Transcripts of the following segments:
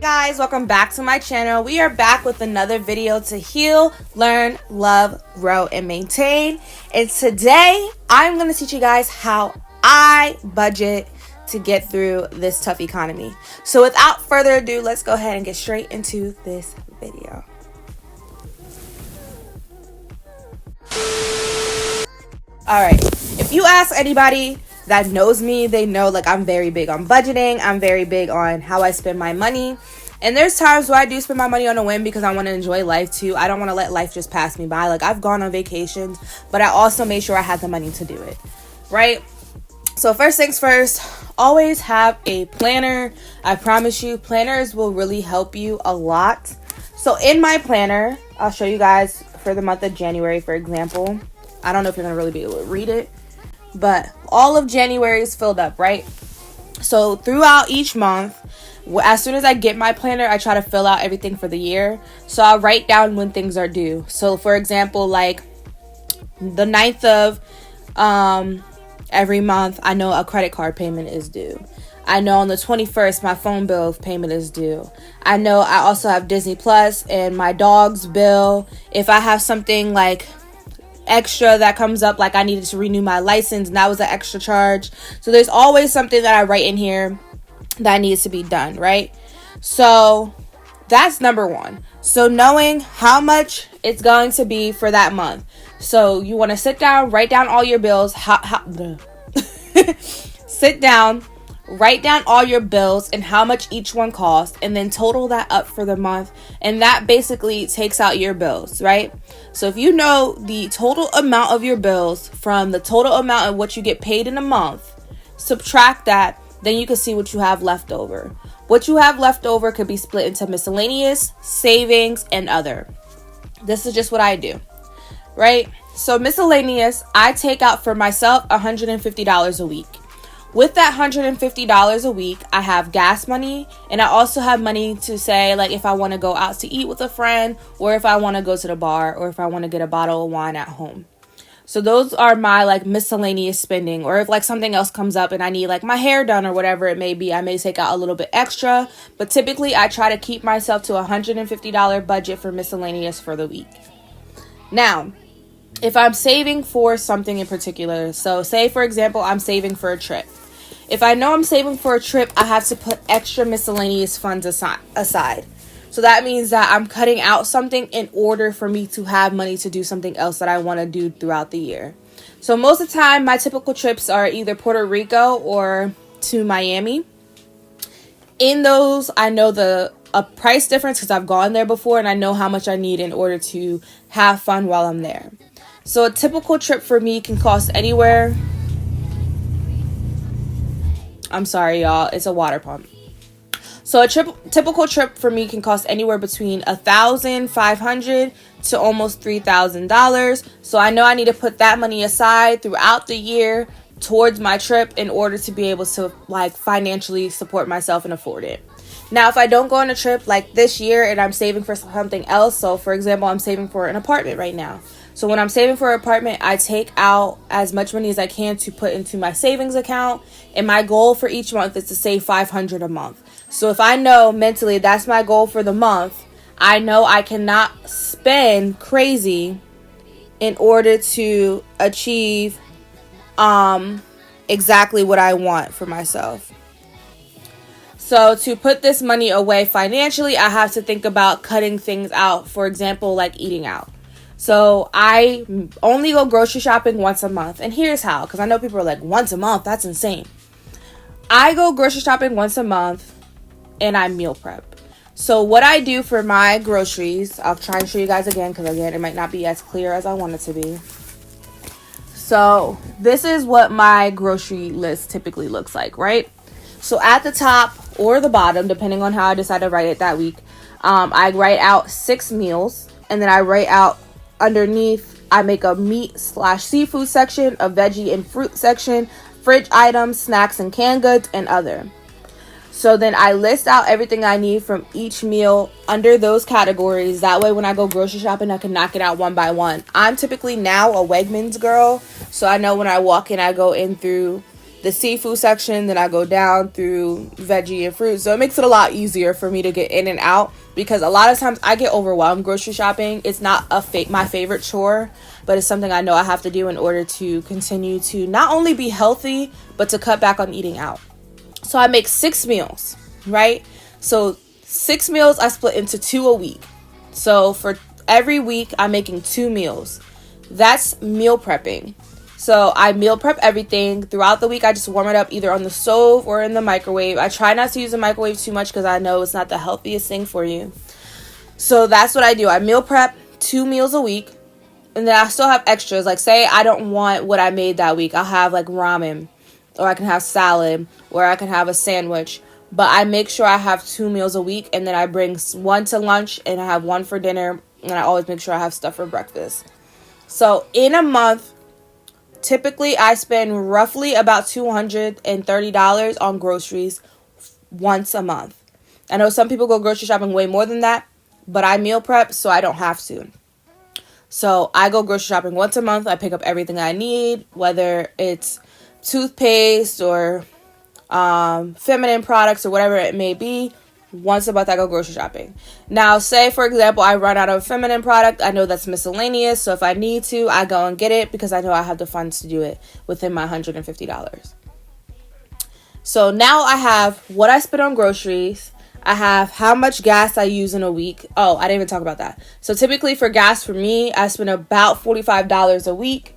Guys, welcome back to my channel. We are back with another video to heal, learn, love, grow, and maintain. And today I'm going to teach you guys how I budget to get through this tough economy. So without further ado, let's go ahead and get straight into this video. Alright, if you ask anybody that knows me, they know like I'm very big on budgeting. I'm very big on how I spend my money. And there's times where I do spend my money on a whim because I want to enjoy life too. I don't want to let life just pass me by. Like, I've gone on vacations, but I also made sure I had the money to do it, right? So first things first, always have a planner. I promise you, planners will really help you a lot. So in my planner, I'll show you guys for the month of January, for example. I don't know if you're going to really be able to read it, but all of January is filled up, right? So throughout each month, as soon as I get my planner, I try to fill out everything for the year. So I'll write down when things are due. So for example, like the 9th of every month, I know a credit card payment is due. I know on the 21st, my phone bill payment is due. I know I also have Disney Plus and my dog's bill. If I have something like extra that comes up, like I needed to renew my license and that was an extra charge. So there's always something that I write in here that needs to be done, right? So that's number one. So knowing how much it's going to be for that month. So you want to sit down, write down all your bills. Sit down, write down all your bills and how much each one costs, and then total that up for the month. And that basically takes out your bills, right? So if you know the total amount of your bills from the total amount of what you get paid in a month, subtract that, then you can see what you have left over. What you have left over could be split into miscellaneous, savings, and other. This is just what I do, right? So miscellaneous, I take out for myself $150 a week. With that $150 a week, I have gas money, and I also have money to say, like, if I want to go out to eat with a friend, or if I want to go to the bar, or if I want to get a bottle of wine at home. So those are my like miscellaneous spending. Or if like something else comes up and I need like my hair done or whatever it may be, I may take out a little bit extra. But typically I try to keep myself to a $150 budget for miscellaneous for the week. Now, if I'm saving for something in particular, so say for example, I'm saving for a trip. If I know I'm saving for a trip, I have to put extra miscellaneous funds aside. So that means that I'm cutting out something in order for me to have money to do something else that I want to do throughout the year. So most of the time, my typical trips are either Puerto Rico or to Miami. In those, I know a price difference because I've gone there before and I know how much I need in order to have fun while I'm there. So a typical trip for me can cost anywhere. I'm sorry, y'all. It's a water pump. So a typical trip for me can cost anywhere between $1,500 to almost $3,000. So I know I need to put that money aside throughout the year towards my trip in order to be able to like financially support myself and afford it. Now, if I don't go on a trip like this year and I'm saving for something else, so for example, I'm saving for an apartment right now. So when I'm saving for an apartment, I take out as much money as I can to put into my savings account. And my goal for each month is to save $500 a month. So if I know mentally that's my goal for the month, I know I cannot spend crazy in order to achieve exactly what I want for myself. So to put this money away financially, I have to think about cutting things out. For example, like eating out. So I only go grocery shopping once a month. And here's how, because I know people are like, once a month, that's insane. I go grocery shopping once a month and I meal prep. So what I do for my groceries, I'll try and show you guys again, because again, it might not be as clear as I want it to be. So this is what my grocery list typically looks like, right? So at the top or the bottom, depending on how I decide to write it that week, I write out 6 meals, and then I write out underneath, I make a meat/seafood section, a veggie and fruit section, fridge items, snacks and canned goods, and other. So then I list out everything I need from each meal under those categories. That way when I go grocery shopping, I can knock it out one by one. I'm typically now a Wegmans girl, so I know when I walk in, I go in through the seafood section, then I go down through veggie and fruit. So it makes it a lot easier for me to get in and out, because a lot of times I get overwhelmed grocery shopping. It's not my favorite chore, but it's something I know I have to do in order to continue to not only be healthy, but to cut back on eating out. So I make 6 meals, right? So 6 meals I split into 2 a week. So for every week I'm making 2 meals. That's meal prepping. So I meal prep everything. Throughout the week, I just warm it up either on the stove or in the microwave. I try not to use the microwave too much because I know it's not the healthiest thing for you. So that's what I do. I meal prep 2 meals a week. And then I still have extras. Like, say I don't want what I made that week. I'll have like ramen, or I can have salad, or I can have a sandwich. But I make sure I have 2 meals a week. And then I bring 1 to lunch and I have 1 for dinner. And I always make sure I have stuff for breakfast. So in a month, typically, I spend roughly about $230 on groceries once a month. I know some people go grocery shopping way more than that, but I meal prep, so I don't have to. So I go grocery shopping once a month. I pick up everything I need, whether it's toothpaste or feminine products or whatever it may be. Once a month, I go grocery shopping. Now, say, for example, I run out of a feminine product. I know that's miscellaneous. So if I need to, I go and get it because I know I have the funds to do it within my $150. So now I have what I spend on groceries. I have how much gas I use in a week. Oh, I didn't even talk about that. So typically for gas, for me, I spend about $45 a week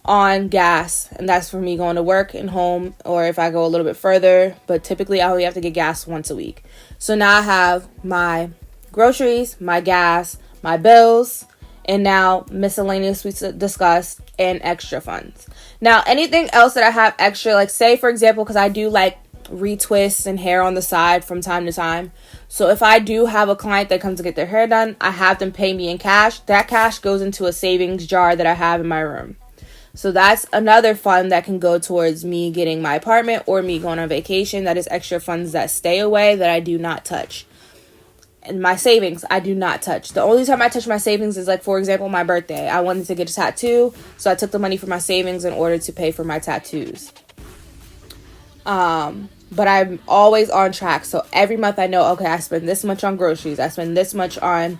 on gas, and that's for me going to work and home, or if I go a little bit further, but typically I only have to get gas once a week. So now I have my groceries, my gas, my bills, and now miscellaneous we discussed, and extra funds. Now anything else that I have extra, like say for example, because I do like retwists and hair on the side from time to time. So if I do have a client that comes to get their hair done, I have them pay me in cash. That cash goes into a savings jar that I have in my room. So that's another fund that can go towards me getting my apartment or me going on vacation. That is extra funds that stay away that I do not touch. And my savings, I do not touch. The only time I touch my savings is like, for example, my birthday. I wanted to get a tattoo, so I took the money from my savings in order to pay for my tattoos. But I'm always on track. So every month I know, okay, I spend this much on groceries. I spend this much on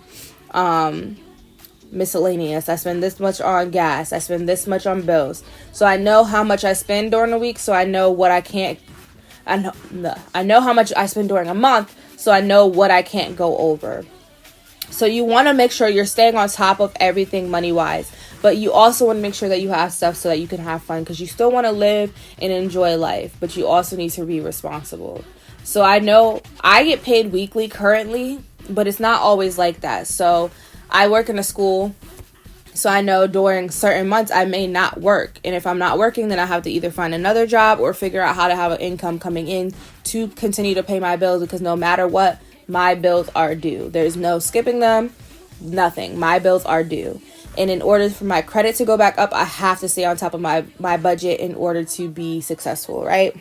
miscellaneous. I spend this much on gas. I spend this much on bills. So I know how much I spend during the week. So I know what I can't. I know how much I spend during a month. So I know what I can't go over. So you want to make sure you're staying on top of everything money-wise. But you also want to make sure that you have stuff so that you can have fun. Because you still want to live and enjoy life. But you also need to be responsible. So I know I get paid weekly currently. But it's not always like that. So I work in a school. So I know during certain months I may not work. And if I'm not working, then I have to either find another job or figure out how to have an income coming in to continue to pay my bills. Because no matter what, my bills are due. There's no skipping them. Nothing. My bills are due. And in order for my credit to go back up, I have to stay on top of my budget in order to be successful, right?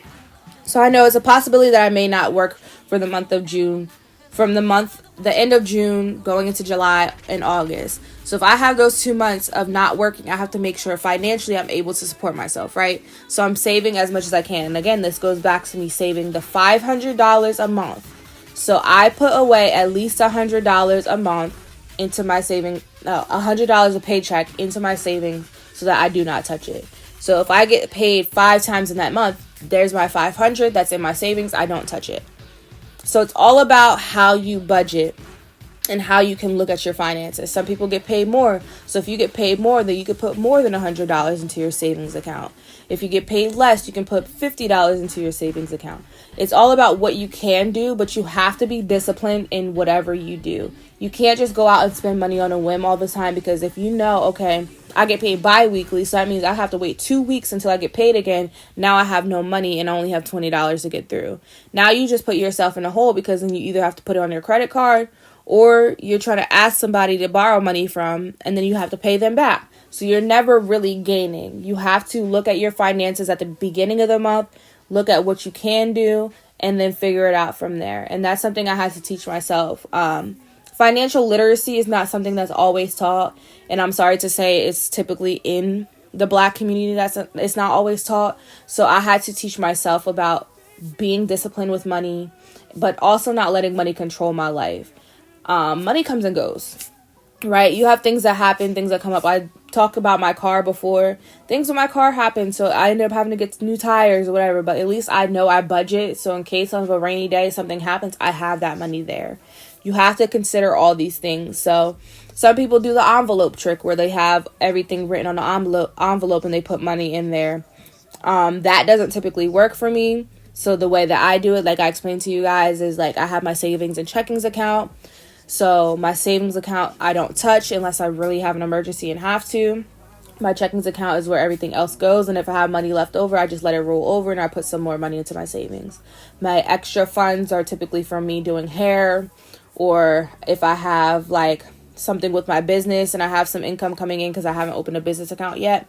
So I know it's a possibility that I may not work for the month of June, from the end of June going into July and August. So if I have those 2 months of not working, I have to make sure financially I'm able to support myself, right? So I'm saving as much as I can. And again, this goes back to me saving the $500 a month. So I put away at least $100 a month into my saving, $100 a paycheck into my savings so that I do not touch it. So if I get paid 5 times in that month, there's my $500 that's in my savings. I don't touch it. So it's all about how you budget and how you can look at your finances. Some people get paid more. So if you get paid more, then you could put more than $100 into your savings account. If you get paid less, you can put $50 into your savings account. It's all about what you can do, but you have to be disciplined in whatever you do. You can't just go out and spend money on a whim all the time, because if you know, okay, I get paid bi-weekly, so that means I have to wait 2 weeks until I get paid again. Now I have no money and I only have $20 to get through. Now you just put yourself in a hole, because then you either have to put it on your credit card or you're trying to ask somebody to borrow money from, and then you have to pay them back. So you're never really gaining. You have to look at your finances at the beginning of the month, look at what you can do, and then figure it out from there. And that's something I had to teach myself. Financial literacy is not something that's always taught. And I'm sorry to say it's typically in the Black community it's not always taught. So I had to teach myself about being disciplined with money, but also not letting money control my life. Money comes and goes, right? You have things that happen, things that come up. I talked about my car before. Things with my car happen, so I ended up having to get new tires or whatever, but at least I know I budget, so in case of a rainy day, something happens, I have that money there. You have to consider all these things. So some people do the envelope trick where they have everything written on the envelope and they put money in there. That doesn't typically work for me. So the way that I do it, like I explained to you guys, is like I have my savings and checkings account. So my savings account I don't touch unless I really have an emergency and have to. My checkings account is where everything else goes, and if I have money left over, I just let it roll over and I put some more money into my savings. My extra funds are typically from me doing hair, or if I have like something with my business and I have some income coming in because I haven't opened a business account yet,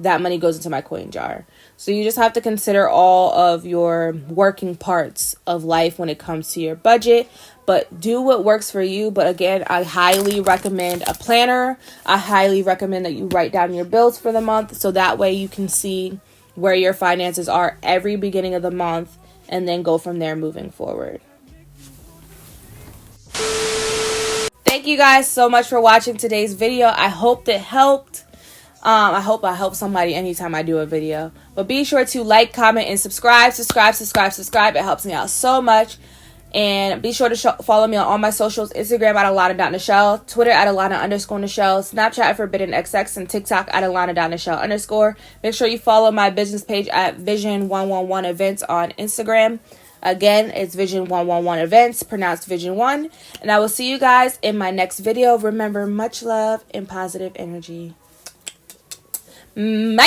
that money goes into my coin jar. So you just have to consider all of your working parts of life when it comes to your budget, but do what works for you. But again, I highly recommend a planner. I highly recommend that you write down your bills for the month, so that way you can see where your finances are every beginning of the month and then go from there moving forward. Thank you guys so much for watching today's video. I hope it helped. I hope I help somebody anytime I do a video. But be sure to like, comment, and subscribe. Subscribe. It helps me out so much. And be sure to follow me on all my socials. Instagram at Alana.Nichelle. Twitter at Alana_Nichelle. Snapchat at forbiddenxx. And TikTok at Alana.Nichelle_. Make sure you follow my business page at Vision 111 Events on Instagram. Again, it's Vision 111 Events, pronounced Vision 1. And I will see you guys in my next video. Remember, much love and positive energy. Bye.